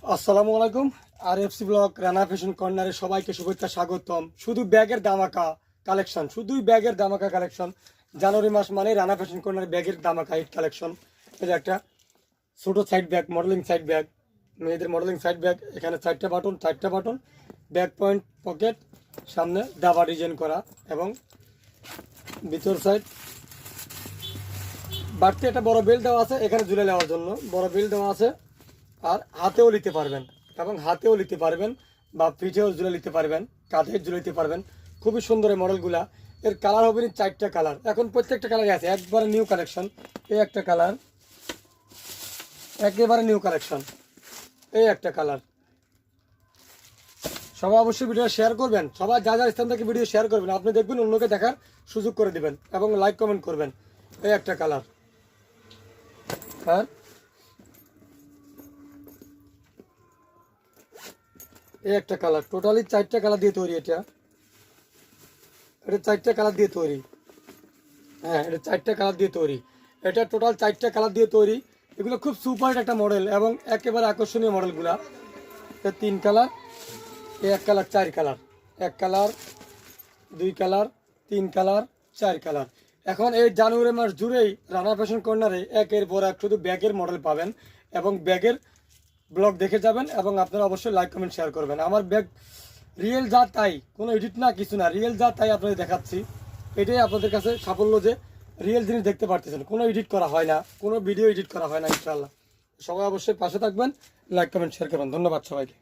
আসসালামু আলাইকুম। RFC blog Rana fashion কর্নারে সবাইকে শুভেচ্ছা স্বাগতম। শুধু ব্যাগের দামাকা কালেকশন, শুধুই ব্যাগের দামাকা কালেকশন। জানুয়ারি মাস মানে রানা ফ্যাশন কর্নারে ব্যাগের দামাকা হিট কালেকশন। এই যে একটা ছোটো side bag, modelling side bag, মেয়েদের মডেলিং সাইড ব্যাগ। এখানে চারটা বাটন, ব্যাক পয়েন্ট, পকেট, সামনে দাবা ডিজাইন করা এবং ভিতর সাইড বাড়তি একটা বড় বেল্ট দেওয়া আছে এখানে ঝুলে নেওয়ার জন্য। বড় বেল্ট দেওয়া আছে আর হাতেও নিতে পারবেন বা পিঠেও ঝুলে নিতে পারবেন, কাঁধে ঝুলে নিতে পারবেন। খুবই সুন্দর এই মডেলগুলা। এর কালার হবে চারটা কালার, এখন প্রত্যেকটা কালারই আছে, একবারে নিউ কালেকশন। এই একটা কালার, একেবারে নিউ কালেকশন। এই একটা কালার। সবাই অবশ্যই ভিডিও শেয়ার করবেন, সবাই যা স্থান থেকে ভিডিও শেয়ার করবেন। আপনি দেখবেন অন্যকে দেখার সুযোগ করে দিবেন এবং লাইক কমেন্ট করবেন। এই একটা কালার। আর এই একটা কালার। টোটালি চারটা কালার দিয়ে তৈরি। এটা চারটা কালার দিয়ে তৈরি। হ্যাঁ, এটা চারটা কালার দিয়ে তৈরি। এটা টোটাল চারটা কালার দিয়ে তৈরি। এগুলো খুব সুপার একটা মডেল এবং একেবারে আকর্ষণীয় মডেলগুলা। এটা 3 কালার, এক colour, 4 colour, 1 colour, 2 colour, 3 colour, 4 colour. এখন এই জানুয়ারি মাস জুড়েই রানা ফ্যাশন কর্নারে একের পর এক শুধু ব্যাগের মডেল পাবেন এবং ব্যাগের ব্লগ দেখে যাবেন এবং আপনারা অবশ্যই লাইক কমেন্ট শেয়ার করবেন। আমার ব্যাগ রিয়েল যা তাই, কোনো এডিট না, কিছু না, রিয়েল যা তাই আপনাদের দেখাচ্ছি। এটাই আপনাদের কাছে সাফল্য যে রিয়েল জিনিস দেখতে পারতেছেন, কোনো এডিট করা হয় না, কোনো ভিডিও এডিট করা হয় না। ইনশাআল্লাহ সবাই অবশ্যই পাশে থাকবেন, লাইক কমেন্ট শেয়ার করবেন। ধন্যবাদ সবাইকে।